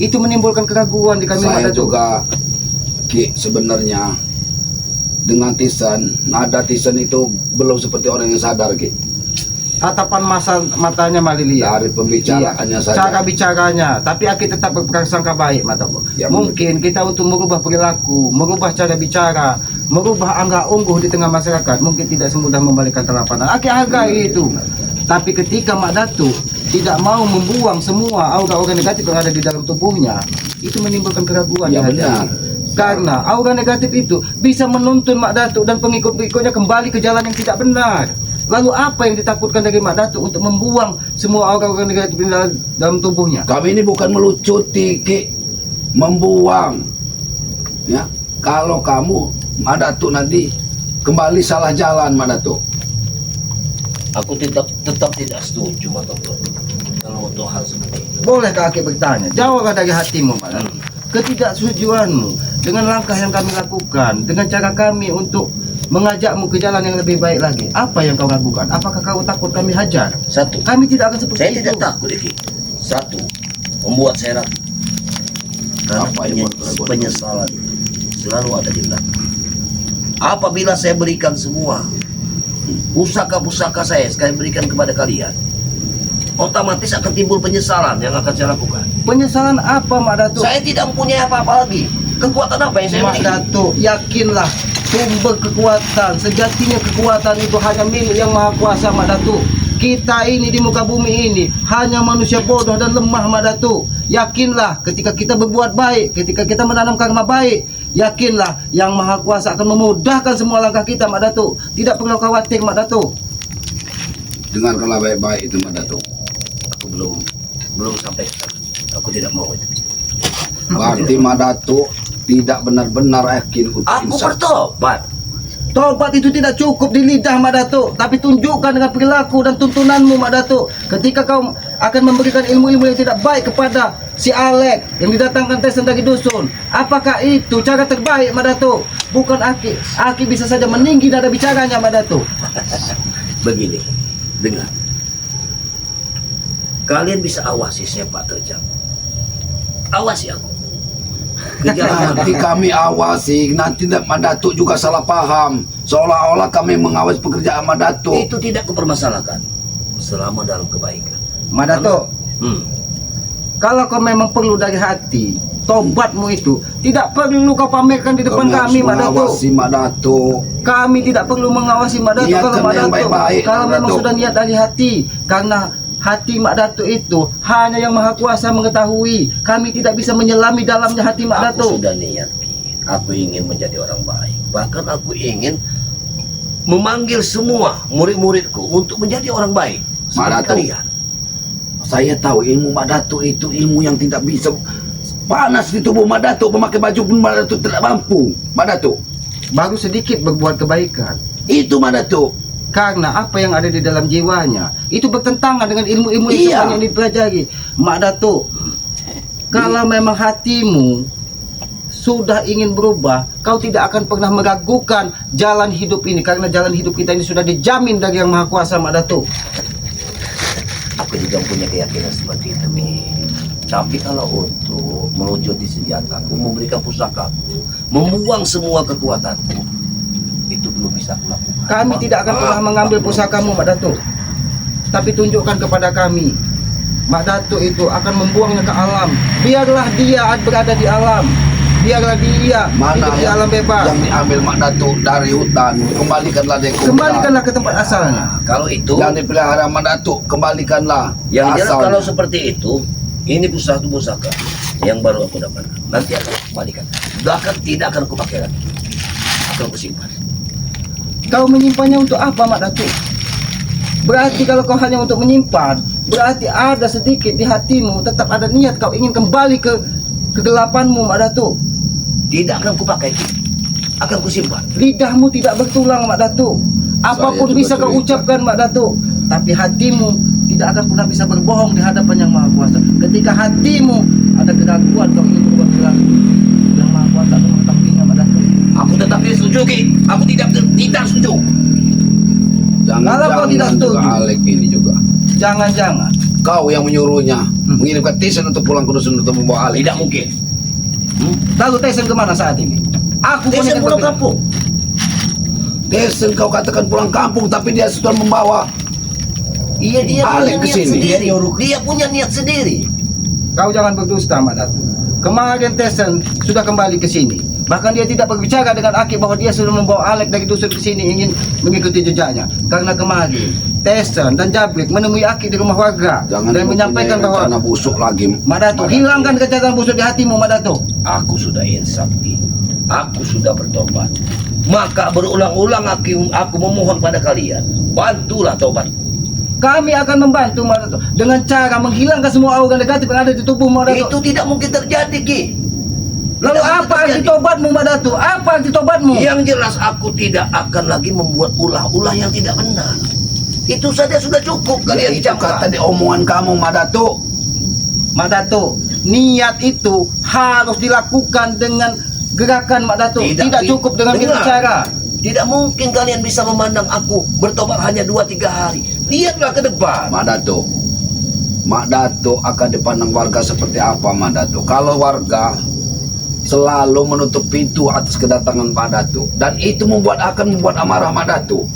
Itu menimbulkan keraguan di kami Mak Saya Datuk. juga Ki, sebenarnya dengan Tisan, nada Tisan itu belum seperti orang yang sadar Ki. Tatapan matanya Malilia, Dari pembicaraannya saja. cara bicaranya, tapi Aki tetap berprasangka baik Mak Datuk. Ya, Mungkin kita untuk merubah perilaku, merubah cara bicara, merubah anggap ungguh di tengah masyarakat, mungkin tidak semudah membalikan telapak tangan. Aki hargai itu. Tapi ketika Mak Datuk tidak mau membuang semua aura-aura negatif yang ada di dalam tubuhnya, itu menimbulkan keraguan Ya, di hati benar. Aki. Karena aura negatif itu bisa menuntun Mak Datuk dan pengikut-pengikutnya kembali ke jalan yang tidak benar. Lalu apa yang ditakutkan dari Mak Datuk untuk membuang semua aura-aura negatif di dalam tubuhnya? Kami ini bukan melucuti Ki, membuang. Ya, kalau kamu Mak Datuk nanti kembali salah jalan Mak Datuk. Aku tetap tidak setuju Mak Datuk kalau untuk hal seperti itu. Bolehkah Aki bertanya? Jawablah dari hatimu Mak Datuk. Ketidaksetujuanmu dengan langkah yang kami lakukan, dengan cara kami untuk mengajakmu ke jalan yang lebih baik lagi, apa yang kau lakukan? Apakah kau takut kami hajar? Satu, Kami tidak akan seperti saya itu. tidak takut Ki. Satu, membuat saya ragu. Karena Apa yang membuat ragu? penyesalan selalu ada di belakang. Apabila saya berikan semua pusaka-pusaka saya berikan kepada kalian, otomatis akan timbul penyesalan yang akan saya lakukan. Penyesalan apa Mak Datuk? Saya tidak mempunyai apa-apa lagi. Kekuatan apa yang saya Mak miliki? Datuk, yakinlah sumber kekuatan, sejatinya kekuatan itu hanya milik yang Maha Kuasa Mak Datuk. Kita ini di muka bumi ini hanya manusia bodoh dan lemah Mak Datuk. Yakinlah ketika kita berbuat baik, ketika kita menanam karma baik, yakinlah yang Maha Kuasa akan memudahkan semua langkah kita Mak Datuk. Tidak perlu khawatir Mak Datuk. Dengarkanlah baik-baik itu Mak Datuk. Aku belum sampai ke sana. Aku tidak mau itu. Berarti Mak Datuk tidak benar-benar yakin untuk Aku insaf. bertobat. Tobat itu tidak cukup di lidah Mak Datuk, tapi tunjukkan dengan perilaku dan tuntunanmu Mak Datuk. Ketika kau akan memberikan ilmu-ilmu yang tidak baik kepada si Alek yang didatangkan Tisan dari dusun, apakah itu cara terbaik Mak Datuk? Bukan Aki. Aki bisa saja meninggi nada bicaranya Mak Datuk. Begini, dengar. Kalian bisa awasi sepak terjang. Awasi aku. Kejalanan Nanti kami awasi, nanti Mak Datuk juga salah paham. Seolah-olah kami mengawasi pekerjaan Mak Datuk. itu tidak kupermasalahkan selama dalam kebaikan. Mak Datuk, kalau kau memang perlu dari hati, tobatmu itu tidak perlu kau pamerkan di depan kami Mak Datuk. mengawasi Mak Datuk. Kami tidak perlu mengawasi Mak Datuk Niatkan kalau Mak yang Datuk. baik-baik, Kalau Mak memang Datuk. sudah niat dari hati, karena hati Mak Datuk itu hanya yang Maha Kuasa mengetahui. Kami tidak bisa menyelami dalamnya hati Mak Aku Datuk. sudah niat. Aku ingin menjadi orang baik. Bahkan aku ingin memanggil semua murid-muridku untuk menjadi orang baik. Mak Seperti Datuk. kalian. Saya tahu ilmu Mak Datuk itu ilmu yang tidak bisa. Panas di tubuh Mak Datuk, memakai baju pun Mak Datuk tidak mampu. Mak Datuk, Baru sedikit berbuat kebaikan. itu Mak Datuk. Karena apa yang ada di dalam jiwanya itu bertentangan dengan ilmu-ilmu yang Iya. sebanyak yang dipelajari. Mak Datuk, kalau memang hatimu sudah ingin berubah, kau tidak akan pernah meragukan jalan hidup ini, karena jalan hidup kita ini sudah dijamin dari Yang Maha Kuasa Mak Datuk. Aku juga punya keyakinan seperti itu, Mi. Tapi kalau untuk melucuti senjataku, memberikan pusakaku, membuang semua kekuatanku, itu belum bisa aku lakukan. Kami tidak akan pernah mengambil pusakamu Mak Datuk. Tapi tunjukkan kepada kami, Mak Datuk itu akan membuangnya ke alam. Biarlah dia berada di alam. Biarlah dia Mana hidup di alam bebas. yang diambil Mak Datuk dari hutan, kembalikanlah dia ke hutan. Kembalikanlah ke tempat asalnya. Kalau itu, Yang dipelihara Mak Datuk, kembalikanlah yang jelas asalnya. kalau seperti itu, ini pusaka yang baru aku dapatkan. Nanti akan aku kembalikan. Tidak akan aku pakai lagi. Akan aku simpan. Kau menyimpannya untuk apa Mak Datuk? Berarti kalau kau hanya untuk menyimpan, berarti ada sedikit di hatimu tetap ada niat kau ingin kembali ke kegelapanmu Mak Datuk. Tidak akan aku pakai. Akan aku simpan. Lidahmu tidak bertulang Mak Datuk. Apapun juga bisa kau cerita. ucapkan Mak Datuk, tapi hatimu tidak akan pernah bisa berbohong di hadapan Yang Maha Kuasa. Ketika hatimu ada keraguan kau ingin berbuat perilaku, Yang Maha Kuasa akan mengetahuinya Mak Datuk. Aku tetap tidak setuju, Ki. Aku tidak setuju. Jangan, Kalau kau tidak juga setuju. Alek ini juga. Jangan-jangan kau yang menyuruhnya mengirimkan Tesen untuk pulang ke dusun untuk membawa Alex. Tidak mungkin. Lalu Tyson kemana saat ini? Aku Tesen yang pulang berbeda. kampung. Tesen kau katakan pulang kampung, tapi dia sudah membawa Iya, dia Alex punya niat kesini. sendiri. Dia punya niat sendiri. Kau jangan berdusta, Mak Datu. Kemarin Tyson sudah kembali ke sini. Bahkan dia tidak berbicara dengan Aki bahwa dia sudah membawa Alex dari dusun ke sini ingin mengikuti jejaknya. Karena kemarin Tyson dan Jabrik menemui Aki di rumah warga Jangan dan menyampaikan bahwa rencana busuk lagi. Mak Datu, hilangkan kejahatan busuk di hatimu, Mak Datu. Aku sudah insaf, Ki. Aku sudah bertobat. Maka berulang-ulang aku memohon pada kalian, bantulah tobat. Kami akan membantu, Mak Datu, dengan cara menghilangkan semua aura negatif yang ada di tubuh Mak Datu. Itu tidak mungkin terjadi, Ki. Lalu Tidak apa mungkin arti terjadi. tobatmu, Mak Datu? Apa arti tobatmu? Yang jelas aku tidak akan lagi membuat ulah-ulah yang tidak benar. Itu saja sudah cukup kalian Itu kata camkan. di omongan kamu, Madatuk. Mak Datu, niat itu harus dilakukan dengan gerakan, Mak Datu. Tidak cukup dengan Dengar. berbicara. Tidak mungkin kalian bisa memandang aku bertobat hanya 2-3 hari. Lihatlah ke depan. Mak Datuk akan dipandang warga seperti apa, Mak Datuk? Kalau warga selalu menutup pintu atas kedatangan Mak Datuk, dan itu akan membuat amarah Mak Datuk.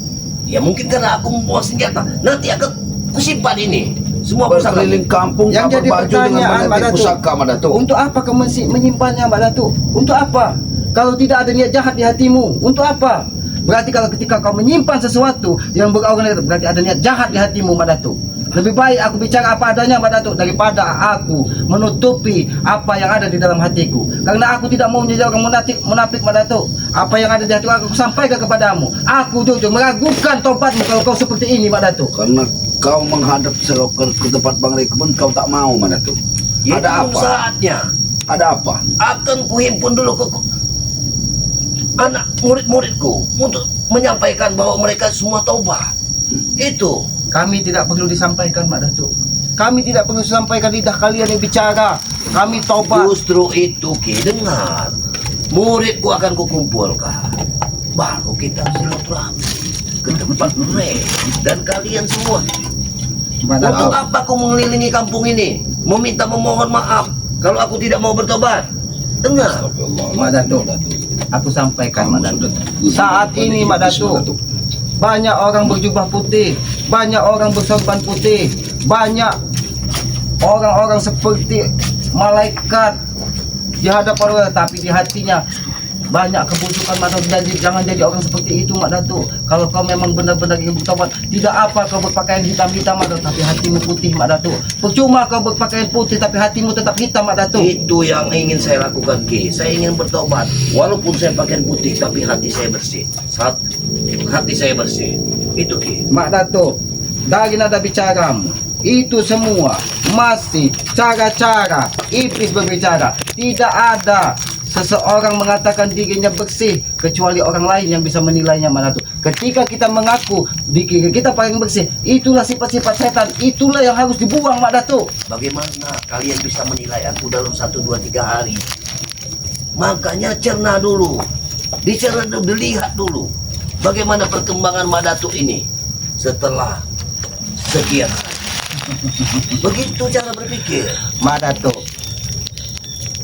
Ya mungkin karena aku membawa senjata. Nanti akan kusimpan ini. Semua pusaka. Berkeliling kampung Yang tak jadi berbaju dengan pertanyaan, Mak mengganti Datuk, pusaka, Mak Datuk. untuk apa kau menyimpannya, Mak Datu? Untuk apa? Kalau tidak ada niat jahat di hatimu, untuk apa? Berarti kalau ketika kau menyimpan sesuatu yang beraura negatif, berarti ada niat jahat di hatimu, Mak Datu. Lebih baik aku bicara apa adanya, Mak Datu, daripada aku menutupi apa yang ada di dalam hatiku. Karena aku tidak mau menjadi orang munafik, Mak Datu. Apa yang ada di hatiku aku sampaikan kepadamu. Aku jujur meragukan tobatmu kalau kau seperti ini, Mak Datu. Karena kau menghadap ke tempat Bang Rikbun, kau tak mau, Mak Datuk. Ya, Ada belum apa? saatnya. Ada apa? Akan kuhimpun dulu ke anak murid-muridku untuk menyampaikan bahwa mereka semua taubat. Itu. Kami tidak perlu disampaikan, Mak Datu. Kami tidak perlu disampaikan, lidah kalian yang bicara. Kami tobat. Justru itu, Ki, dengar. Muridku akan kukumpulkan. Baru kita silaturahmi ke tempat mereka dan kalian semua. Mak Datu, Untuk apa aku mengelilingi kampung ini? Memohon maaf kalau aku tidak mau bertobat. Dengar. Mak Datu, aku sampaikan, Mak Datu. Saat ini, Mak Datu, banyak orang berjubah putih, banyak orang bersorban putih, banyak orang-orang seperti malaikat di hadapan orang, tapi di hatinya banyak kebusukan, Mak Datu. Jadi jangan jadi orang seperti itu, Mak Datu. Kalau kau memang benar-benar ingin bertobat, tidak apa kau berpakaian hitam-hitam, Mak Datu, tapi hatimu putih, Mak Datu. Percuma kau berpakaian putih tapi hatimu tetap hitam, Mak Datu. Itu yang ingin saya lakukan, Ki. Saya ingin bertobat. Walaupun saya pakaian putih, tapi hati saya bersih. Hati saya bersih. Itu, Ki. Mak Dato, dari nada bicaramu, itu semua masih cara-cara iblis berbicara. Tidak ada seseorang mengatakan dirinya bersih kecuali orang lain yang bisa menilainya, Mak Dato. Ketika kita mengaku diri kita paling bersih, itulah sifat-sifat setan. Itulah yang harus dibuang, Mak Dato. Bagaimana kalian bisa menilai aku dalam 1, 2, 3 hari? Makanya cerna dulu. Dicerna dulu, dilihat dulu. Bagaimana perkembangan Mak Datuk ini setelah sekian hari. Begitu cara berpikir. Mak Dato,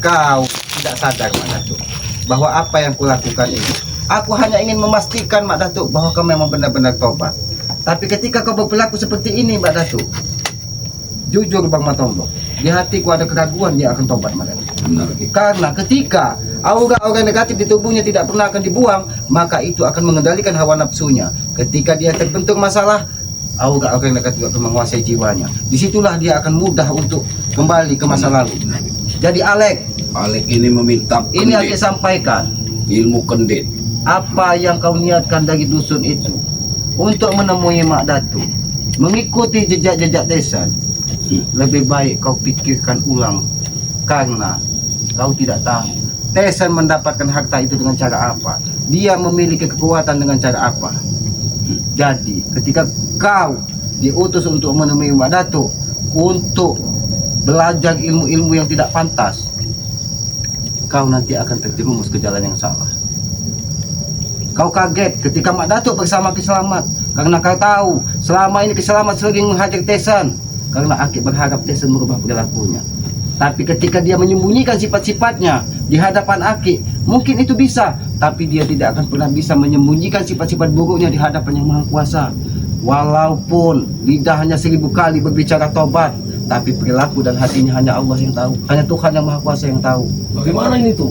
kau tidak sadar, Mak Dato, bahwa apa yang kulakukan ini, aku hanya ingin memastikan, Mak Dato, bahwa kau memang benar-benar tobat. Tapi ketika kau berperilaku seperti ini, Mak Dato, jujur Bang Matombo, di hatiku ada keraguan dia akan tobat, Mak Dato. Benar, Ki. Karena ketika aura-aura negatif di tubuhnya tidak pernah akan dibuang, maka itu akan mengendalikan hawa nafsunya. Ketika dia terbentur masalah, aura-aura negatif akan menguasai jiwanya. Disitulah dia akan mudah untuk kembali ke masa lalu. Jadi Alek, Alex ini meminta ini kendit, Alek sampaikan, ilmu kendit. apa yang kau niatkan dari dusun itu untuk menemui Mak Datu, mengikuti jejak-jejak Tyson, lebih baik kau pikirkan ulang, karena kau tidak tahu Tyson mendapatkan harta itu dengan cara apa, dia memiliki kekuatan dengan cara apa. Jadi ketika kau diutus untuk menemui Mak Datu untuk belajar ilmu-ilmu yang tidak pantas, kau nanti akan terjerumus ke jalan yang salah. Kau kaget ketika Mak Datuk bersama Ki Selamat, karena kau tahu selama ini Ki Selamat sering menghajar Tyson. karena Aki berharap Tesan merubah perilakunya. Tapi ketika dia menyembunyikan sifat-sifatnya di hadapan Aki, mungkin itu bisa, tapi dia tidak akan pernah bisa menyembunyikan sifat-sifat buruknya di hadapan Yang Maha Kuasa. Walaupun lidahnya 1000 kali berbicara tobat, tapi perilaku dan hatinya hanya Allah yang tahu, hanya Tuhan Yang Maha Kuasa yang tahu. Bagaimana ini tuh?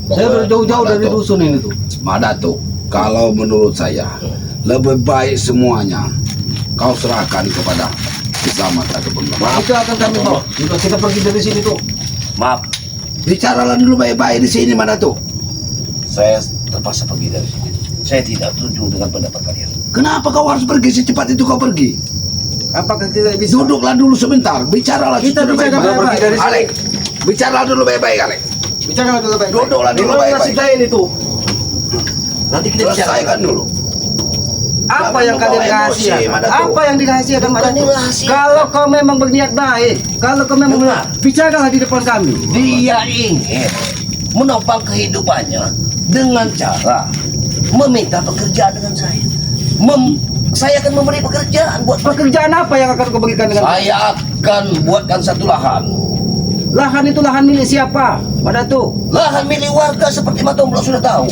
Saya udah jauh-jauh dari dusun ini tuh. Mak Datuk, kalau menurut saya lebih baik semuanya kau serahkan kepada Kisamat ataupun Bapak. Itu akan kami bawa. Sudah kita pergi dari sini tuh. Maaf, Bicaralah dulu baik-baik di sini, Mak Datuk. saya terpaksa pergi dari sini. Saya tidak setuju dengan pendapat kalian. Kenapa kau harus pergi secepat itu kau pergi? Apakah kita bisa? Duduklah dulu sebentar, bicaralah Kita secara bicara baik-baik. baik-baik dari sini. Alek, bicaralah dulu baik-baik, Alek. Bicara dulu baik. Duduklah dulu Gimana baik-baik. nasib saya ini tuh? Nanti kita Selesaikan dulu. Apa Jangan yang kalian membawa emosi, rahasiakan? Mak Datuk. Apa yang dirahasiakan Mak Bukan Datuk? dirahasiakan. Kalau kau memang berniat baik, kalau kau memang Benar. bicaralah di depan kami. Dia ingin menopang kehidupannya dengan cara meminta pekerjaan dengan saya. Saya akan memberi pekerjaan buat mereka. Pekerjaan apa yang akan kau berikan dengan? Saya akan buatkan satu lahan. Lahan itu lahan milik siapa, Mak Datuk? Lahan milik warga seperti Matomblo sudah tahu.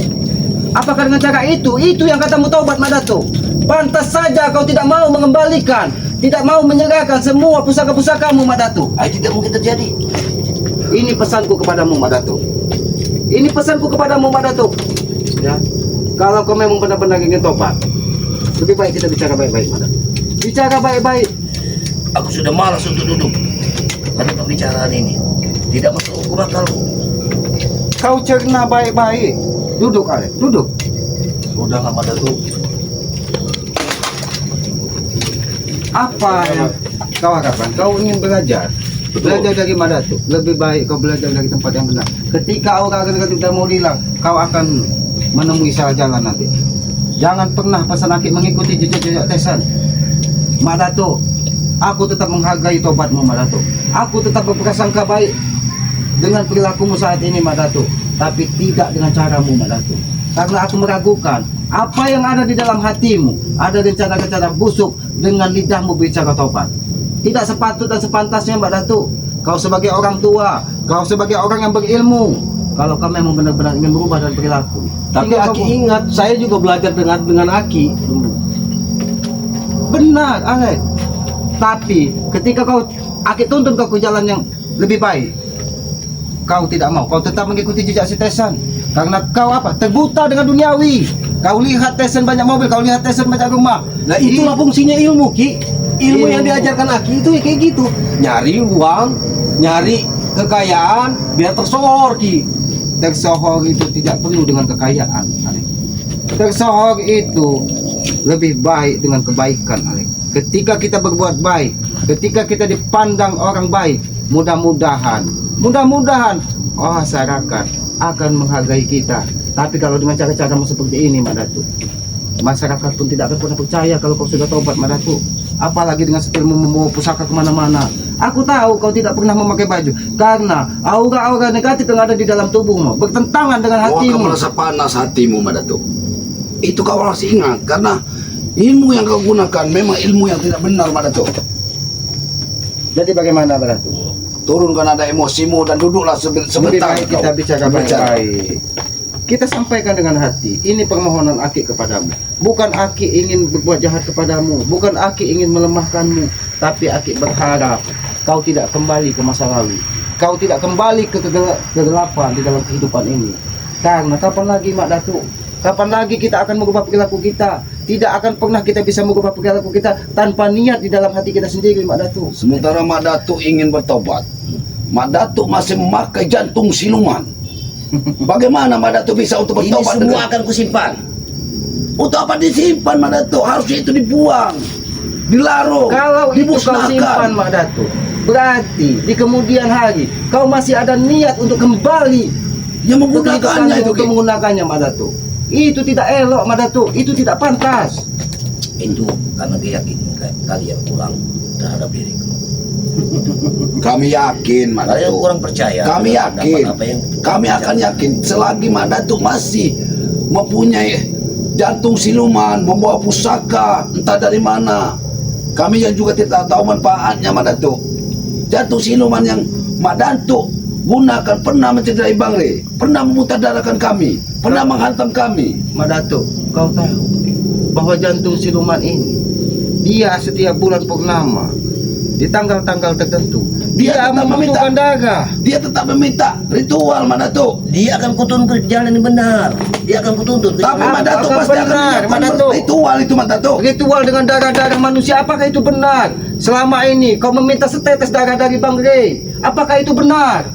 Apakah dengan cara itu? Itu yang katamu taubat, Mak Datuk. Pantas saja kau tidak mau mengembalikan, tidak mau menyerahkan semua pusaka-pusakamu, Mak Datuk. Tidak mungkin terjadi. Ini pesanku kepadamu, Mak Datuk. Ini pesanku kepadamu, Mak Datuk. Ya, kalau kau memang benar-benar ingin tobat, lebih baik kita bicara baik-baik, Mak Datuk. Bicara baik-baik. Aku sudah malas untuk duduk pada pembicaraan ini. Tidak masuk hukum akalku. Kau cerna baik-baik. Duduk, Alek. Duduk. Udah lama Datuk. Apa yang kau harapkan? Kau ingin belajar. Belajar dari Mak Datuk. Lebih baik kau belajar dari tempat yang benar. Ketika orang tidak mau hilang, kau akan menemui salah jalan nanti. Jangan pernah pesan Aki mengikuti jejak-jejak Tesan. Mak Datuk, aku tetap menghargai tobatmu, Mak Datuk. Aku tetap berprasangka baik dengan perilakumu saat ini, Mak Datuk. Tapi tidak dengan caramu, Mak Datuk. Karena aku meragukan apa yang ada di dalam hatimu. Ada rencana-rencana busuk dengan lidahmu bicara tobat. Tidak sepatut dan sepantasnya, Mbak Datuk. Kau sebagai orang tua, kau sebagai orang yang berilmu, kalau kau memang benar-benar ingin berubah dan perilaku. Tapi tinggal Aki kau- ingat, saya juga belajar dengan Aki. Benar, Alek. Tapi ketika kau Aki tuntun kau ke jalan yang lebih baik, kau tidak mau. Kau tetap mengikuti jejak si Tesan. Karena kau apa? Terbuta dengan duniawi. Kau lihat Tesan banyak mobil, kau lihat Tesan banyak rumah. Nah itulah fungsinya ilmu, Ki. Ilmu yang Ilmu. diajarkan Aki itu ya kayak gitu. Nyari uang, nyari kekayaan, biar tersohor, Ki. Tersohor itu tidak perlu dengan kekayaan, Alek. Tersohor itu lebih baik dengan kebaikan, Alek. Ketika kita berbuat baik, ketika kita dipandang orang baik, mudah-mudahan masyarakat akan menghargai kita. Tapi kalau dengan cara-caramu seperti ini, Mak Datuk, masyarakat pun tidak akan pernah percaya kalau kau sudah tobat, Mak Datuk. Apalagi dengan setelmu membawa pusaka kemana-mana. Aku tahu kau tidak pernah memakai baju karena aura-aura negatif yang ada di dalam tubuhmu bertentangan dengan Kau akan hatimu. merasa panas hatimu, Mak Datuk. Itu kau harus ingat, karena ilmu yang kau gunakan memang ilmu yang tidak benar, Mak Datuk. Jadi bagaimana, Mak Datuk? Turunkan ada emosimu dan duduklah Lebih sebentar. baik kita kau. bicara baik-baik. Kita sampaikan dengan hati. Ini permohonan Aki kepadamu. Bukan Aki ingin berbuat jahat kepadamu. Bukan Aki ingin melemahkanmu. Tapi Aki berharap kau tidak kembali ke masa lalu. Kau tidak kembali ke kegelapan di dalam kehidupan ini. Karena kapan lagi, Mak Datuk? Kapan lagi kita akan mengubah perilaku kita? Tidak akan pernah kita bisa mengubah perilaku kita tanpa niat di dalam hati kita sendiri, Mak Datuk. Sementara Mak Datuk ingin bertobat, Mak Datuk masih memakai jantung siluman. Bagaimana Mak Datuk bisa untuk Ini bertobat? semua akan kusimpan. Untuk apa disimpan, Mak Datuk? Harusnya itu dibuang, dilarung, Kalau itu kau simpan, dimusnahkan. Mak Datuk, berarti di kemudian hari kau masih ada niat untuk kembali Yang menggunakannya itu, untuk Ki. menggunakannya, Mak Datuk. Itu tidak elok, Mak Datuk. Itu tidak pantas. Itu karena keyakinan kalian kurang terhadap diriku. Kami yakin, Mak Kalian Datuk. kurang percaya. Kami dengan yakin. pendapat apa yang Kami akan yakin selagi Mak Datuk masih mempunyai jantung siluman, membawa pusaka entah dari mana. Kami yang juga tidak tahu manfaatnya Mak Datuk. Jantung siluman yang Mak Datuk gunakan pernah mencederai Bang Rey, pernah memutardarakan kami, pernah menghantam kami. Mak Datuk, kau tahu bahwa jantung siluman ini dia setiap bulan purnama di tanggal-tanggal tertentu dia tetap membutuhkan darah. Dia tetap meminta ritual Mak Datuk. Dia akan kutuntun ke jalan yang benar. Dia akan kutuntun ke Tapi jalan Mak Datuk Apakah pasti akan benar, menyiapkan Mak Datuk? ritual itu Mak Datuk. Ritual dengan darah-darah manusia, apakah itu benar? Selama ini kau meminta setetes darah dari Bang Rey, apakah itu benar?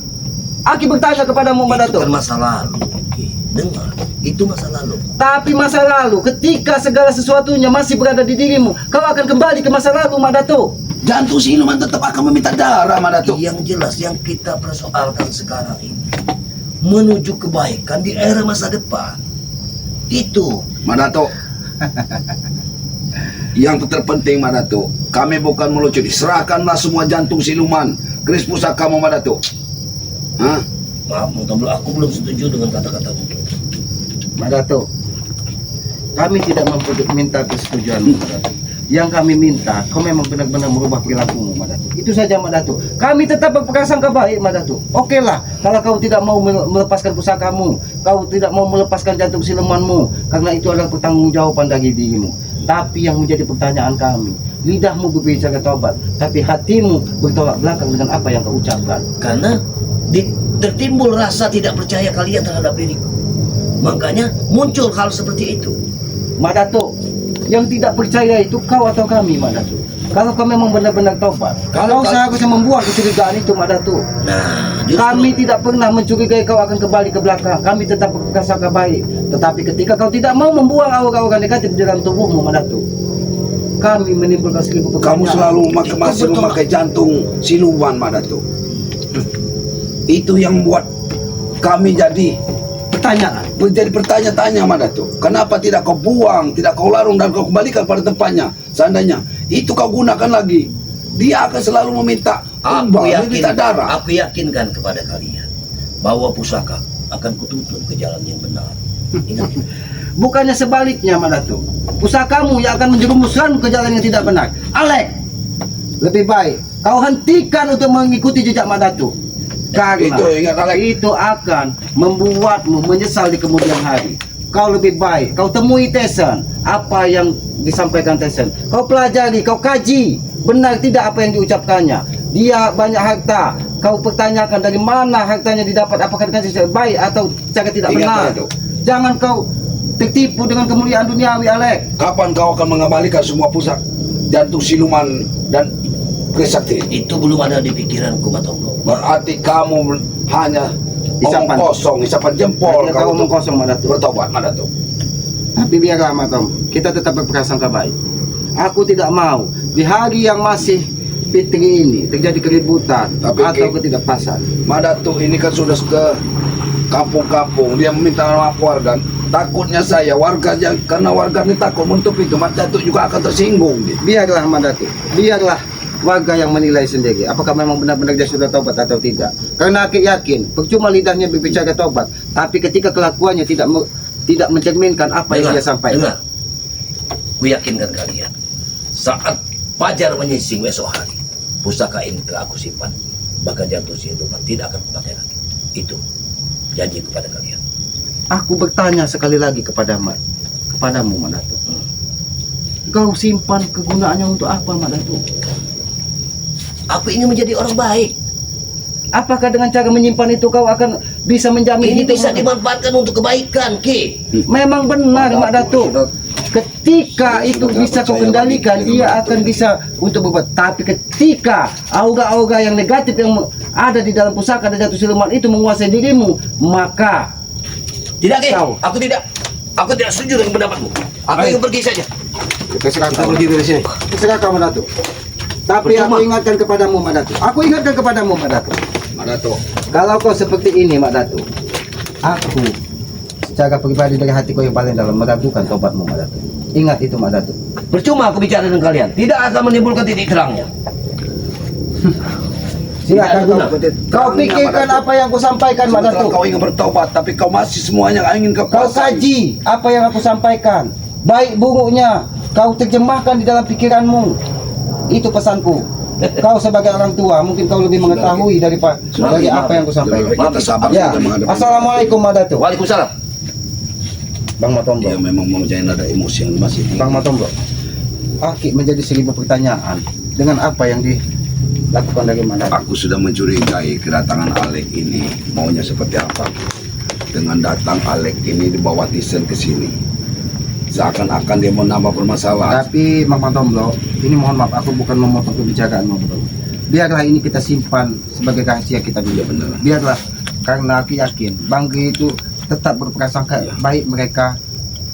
Aki bertanya kepadamu Mak itu Datuk. kan masa lalu. Oke, dengar, itu masa lalu. Tapi masa lalu, ketika segala sesuatunya masih berada di dirimu, kau akan kembali ke masa lalu Mak Datuk. Jantung siluman tetap akan meminta darah Mak Datuk. Yang jelas yang kita persoalkan sekarang ini menuju kebaikan di era masa depan. Itu Mak Datuk. Yang terpenting Mak Datuk, kami bukan melucu. Serahkanlah semua jantung siluman keris pusakamu Mak Datuk. Hah? maaf, aku belum setuju dengan kata-katamu. Mak Datuk, kami tidak minta persetujuanmu Mak Datuk. Yang kami minta, kau memang benar-benar merubah perilakumu Mak Datuk. Itu saja Mak Datuk. Kami tetap berprasangka baik Mak Datuk. Oke lah, kalau kau tidak mau melepaskan pusakamu, kau tidak mau melepaskan jantung silumanmu, karena itu adalah pertanggungjawaban dari dirimu. Tapi yang menjadi pertanyaan kami, lidahmu berbicara tobat, tapi hatimu bertolak belakang dengan apa yang kau ucapkan. Karena tertimbul rasa tidak percaya kalian terhadap diriku. Makanya muncul hal seperti itu. Mak Datuk, yang tidak percaya itu kau atau kami Mak Datuk. Kalau kau memang benar-benar tobat, kau seharusnya membuang kecurigaan itu Mak Datuk. Nah, justru Kami tidak pernah mencurigai kau akan kembali ke belakang. Kami tetap berprasangka baik. Tetapi ketika kau tidak mau membuang aura-aura negatif di dalam tubuhmu Mak Datuk, kami menimbulkan seribu pertanyaan. Kamu selalu masih betul. memakai jantung siluman Mak Datuk. Itu yang membuat kami pertanyaan. menjadi bertanya-tanya Mak Datuk. Kenapa tidak kau buang, tidak kau larung dan kau kembalikan pada tempatnya? Seandainya itu kau gunakan lagi, dia akan selalu meminta tumbang, meminta darah. Aku yakinkan kepada kalian bahwa pusaka akan kutuntun ke jalan yang benar. Ingat itu. Bukannya sebaliknya Mak Datuk. Pusakamu yang akan menjerumuskanmu ke jalan yang tidak benar. Alek, lebih baik kau hentikan untuk mengikuti jejak Mak Datuk. Karena Itu, ingat, Alek. itu akan membuatmu menyesal di kemudian hari. Kau lebih baik kau temui Tesen, apa yang disampaikan Tesen. Kau pelajari, kau kaji benar tidak apa yang diucapkannya. Dia banyak harta. Kau pertanyakan dari mana hartanya didapat, apakah dengan cara baik atau cara tidak Ingat, benar. Mak Datuk. Jangan kau tertipu dengan kemuliaan duniawi, Alek. Kapan kau akan mengembalikan semua pusat jantung siluman dan keris sakti? Itu belum ada di pikiranku, Matonggo. Berarti kamu hanya Isapan. omong kosong, isapan jempol. Hanya kau omong kosong Mak Datuk. bertobat Mak Datuk. Tapi biarlah Mak Tom, kita tetap berprasangka baik. Aku tidak mau di hari yang masih fitri ini terjadi keributan Tapi, atau Ki, ketidakpasan. Mak Datuk ini kan sudah ke kampung-kampung, dia meminta maaf warga. Takutnya saya karena warga ini takut menutup itu, Mak Datuk juga akan tersinggung. Biarlah Mak Datuk, biarlah warga yang menilai sendiri apakah memang benar-benar dia sudah tobat atau tidak. Karena aku yakin percuma lidahnya berbicara tobat, tapi ketika kelakuannya tidak mencerminkan apa yang dia sampaikan. Dengar. Ku yakinkan kalian, saat fajar menyising esok hari, pusaka ini telah aku simpan. Bahkan jantung siluman tidak akan kupakai lagi. Itu janji kepada kalian. Aku bertanya sekali lagi kepadamu Mak Datuk. Kau simpan kegunaannya untuk apa Mak Datuk? Aku ingin menjadi orang baik. Apakah dengan cara menyimpan itu kau akan bisa menjamin Ini hidup? bisa dimanfaatkan untuk kebaikan, Ki. Memang benar Mak Datuk. Ketika itu bisa kau kendalikan, dia akan bisa untuk berbuat. Tapi ketika aura-aura yang negatif yang ada di dalam pusaka dan jatuh siluman itu menguasai dirimu, maka Tidak, Ki. Kau. Aku tidak setuju dengan pendapatmu. Aku ingin pergi saja. terserah Kita kau. pergi dari sini. Terserah kau Mak Datuk. Tapi Percuma. aku ingatkan kepadamu Mak Datuk. Aku ingatkan kepadamu Mak Datuk. Mak Datuk, Kalau kau seperti ini Mak Datuk, aku secara pribadi dari hatiku yang paling dalam meragukan tobatmu Mak Datuk. Ingat itu Mak Datuk. Percuma aku bicara dengan kalian. Tidak akan menimbulkan titik terangnya. Silakan Tidak ada kau pikirkan apa yang aku sampaikan Mak sementara Datuk. kau ingin bertobat, tapi kau masih semuanya ingin Kau kekuasaan. kaji apa yang aku sampaikan. Baik buruknya kau terjemahkan di dalam pikiranmu. Itu pesanku. Kau sebagai orang tua mungkin kau lebih mengetahui daripada dari apa yang kusampaikan. Kita sabar Ya. saja menghadapi. Assalamualaikum Madatu. Waalaikumsalam. Bang Matombo. Dia memang mempunyai nada emosi yang masih tinggi. Bang Matombo. Aki menjadi 1000 pertanyaan dengan apa yang dilakukan dari Madatu. Aku sudah mencurigai kedatangan Alek ini maunya seperti apa. Dengan datang Alek ini dibawa Tisen ke sini, seakan-akan dia mau nambah permasalahan. Tapi Bang Matombo, ini mohon maaf aku bukan memotong kebijakan Bang Matombo. Biarlah ini kita simpan sebagai rahasia kita dulu. Ya benar. Biarlah, karena aku yakin Bang Gi itu tetap berprasangka baik, mereka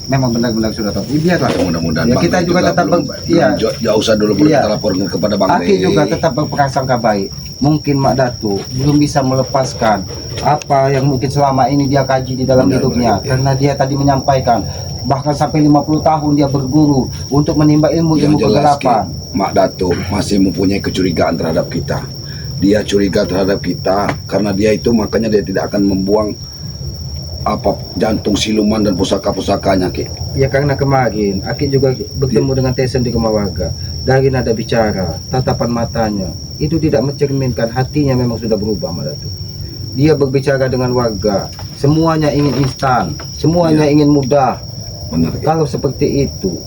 memang benar-benar sudah tahu. Biarlah. Ya, mudah-mudahan Ya, Bang kita Rey juga tetap belum, iya. jauh usah dulu Iya. kita laporkan kepada Bang Aki Rey. juga tetap berprasangka baik. Mungkin Mak Datu belum bisa melepaskan apa yang mungkin selama ini dia kaji di dalam Benar, hidupnya, benar, ya. karena dia tadi menyampaikan bahkan sampai 50 tahun dia berguru untuk menimba ilmu-ilmu Yang jelas kegelapan. Mak Dato masih mempunyai kecurigaan terhadap kita. Dia curiga terhadap kita karena dia itu, makanya dia tidak akan membuang apa jantung siluman dan pusaka-pusakanya, Ki. Ya karena kemarin Aki juga bertemu dengan Tesen di rumah warga. Dari nada bicara, tatapan matanya, itu tidak mencerminkan hatinya memang sudah berubah Mak Datu. Dia berbicara dengan warga, semuanya ingin instan, semuanya ingin mudah. Benar, Ki. Kalau seperti itu,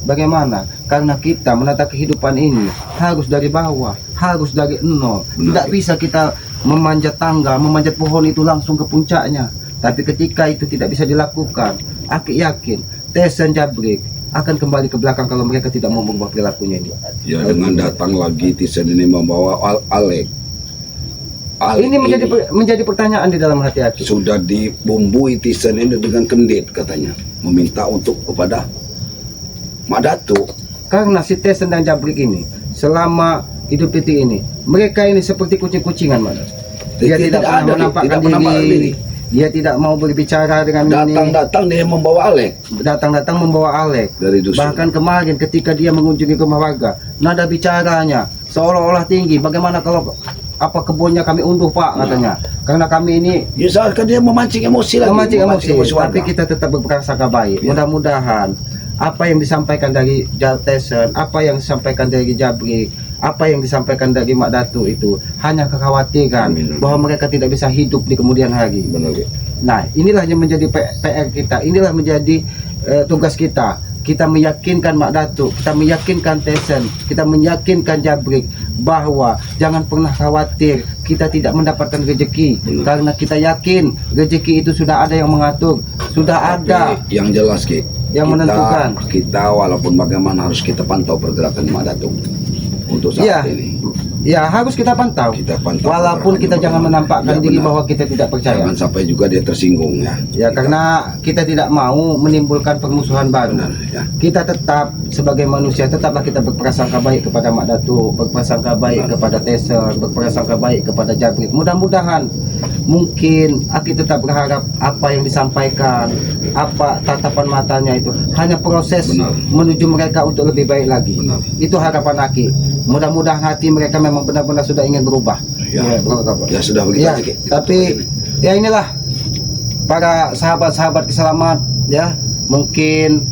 bagaimana? Karena kita menata kehidupan ini harus dari bawah, harus dari nol. Benar, Tidak Ki. bisa kita memanjat tangga, memanjat pohon itu langsung ke puncaknya. Tapi ketika itu tidak bisa dilakukan, Aki yakin Tesen Jabrik akan kembali ke belakang kalau mereka tidak mau merubah perilakunya ini. Ya, dengan datang lagi Tisen ini membawa Alek. Alek Ini menjadi pertanyaan di dalam hati Aki. sudah dibumbui Tisen ini dengan kendit katanya, meminta untuk kepada Mak Dato. Karena si Tesen dan Jabrik ini selama hidup titik ini, mereka ini seperti kucing-kucingan Mas. Dia tidak pernah ada, menampakkan tidak menampakkan diri. Dia tidak mau berbicara dengan ini. Datang-datang dia membawa Alek Datang-datang membawa Alek. dari dusun. Bahkan kemarin ketika dia mengunjungi rumah warga, nada bicaranya seolah-olah tinggi. Bagaimana kalau apa kebunnya kami unduh Pak katanya. Karena kami ini Ya, seakan dia memancing emosi lagi. memancing emosi, tapi warga. kita tetap berprasangka baik. Ya. Mudah-mudahan apa yang disampaikan dari Tesen, apa yang disampaikan dari Jabrik, apa yang disampaikan dari Mak Datu itu hanya kekhawatiran Amin. bahwa mereka tidak bisa hidup di kemudian hari. Benar, Ki. Nah, inilah yang menjadi PR kita, inilah menjadi tugas kita. Kita meyakinkan Mak Datu, kita meyakinkan Tesen, kita meyakinkan Jabrik bahwa jangan pernah khawatir kita tidak mendapatkan rezeki. Benar. Karena kita yakin rezeki itu sudah ada yang mengatur, sudah ada Tapi yang jelas, Ki, yang menentukan. Kita walaupun bagaimana harus kita pantau pergerakan Mak Dato untuk saat Iya. ini. Ya harus kita pantau. Kita pantau Walaupun kita pergerakannya jangan bagaimana. menampakkan Ya, diri benar. bahwa kita tidak percaya. Jangan sampai juga dia tersinggung ya. Ya karena kita tidak mau menimbulkan permusuhan baru. Benar, ya. Kita tetap sebagai manusia tetaplah kita berprasangka baik kepada Mak Datu, berprasangka baik Benar. kepada Tesen, berprasangka baik kepada Jabrik. Mudah-mudahan mungkin Aki tetap berharap apa yang disampaikan, apa tatapan matanya itu hanya proses Benar. menuju mereka untuk lebih baik lagi. Benar. Itu harapan Aki. Mudah-mudahan hati mereka memang benar-benar sudah ingin berubah. Ya. Bapak. Ya sudah begitu Ya, aja, Ki. tapi ya inilah para sahabat-sahabat keselamat ya, mungkin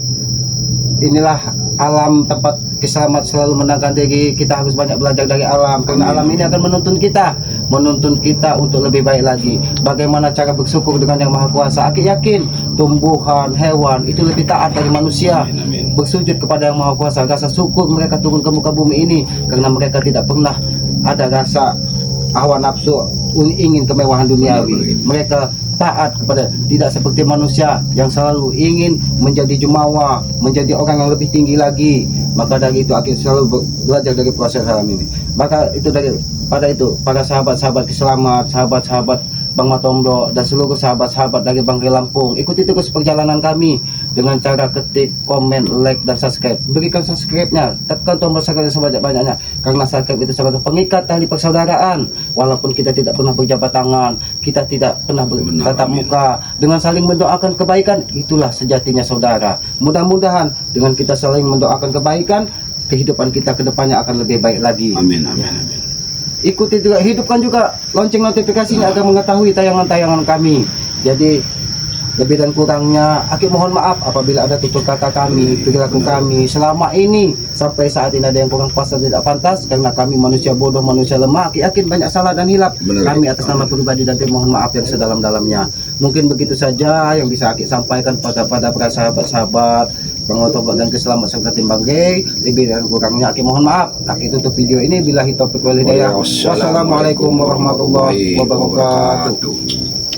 inilah alam tempat keselamat selalu menangkan diri. Kita harus banyak belajar dari alam karena alam ini akan menuntun kita untuk lebih baik lagi. Bagaimana cara bersyukur dengan Yang Maha Kuasa? Aki yakin tumbuhan, hewan itu lebih taat dari manusia. Amin, amin. Bersujud kepada Yang Maha Kuasa, rasa syukur mereka turun ke muka bumi ini karena mereka tidak pernah ada rasa hawa nafsu ingin kemewahan duniawi. Mereka taat kepada, tidak seperti manusia yang selalu ingin menjadi jumawa, menjadi orang yang lebih tinggi lagi. Maka dari itu akhirnya selalu belajar dari proses alam ini. Maka itu pada itu para sahabat-sahabat keselamat, sahabat-sahabat Bang Matombo dan seluruh sahabat-sahabat dari Bangkai Lampung, ikuti terus perjalanan kami dengan cara ketik, komen, like, dan subscribe. Berikan subscribe-nya, tekan tombol subscribe sebanyak-banyaknya karena subscribe itu sebagai pengikat tali persaudaraan. Walaupun kita tidak pernah berjabat tangan, kita tidak pernah bertatap amin. muka, dengan saling mendoakan kebaikan, itulah sejatinya saudara. Mudah-mudahan dengan kita saling mendoakan kebaikan, kehidupan kita ke depannya akan lebih baik lagi. Amin, amin, amin. Ikuti juga, hidupkan juga lonceng notifikasinya agar mengetahui tayangan-tayangan kami. Jadi Lebih dan kurangnya, Aki mohon maaf apabila ada tutur kata kami, perilaku kami selama ini sampai saat ini ada yang kurang pas dan tidak pantas, karena kami manusia bodoh, manusia lemah. Aki yakin banyak salah dan hilap. Benar. Kami atas nama pribadi dan tim mohon maaf yang sedalam-dalamnya. Mungkin begitu saja yang bisa Aki sampaikan pada para sahabat-sahabat pengotobat dan keselamatan serta tim Banggai. Lebih dan kurangnya Aki mohon maaf. Aki tutup video ini. Billahi taufiq wal hidayah. Wassalamualaikum warahmatullahi wabarakatuh.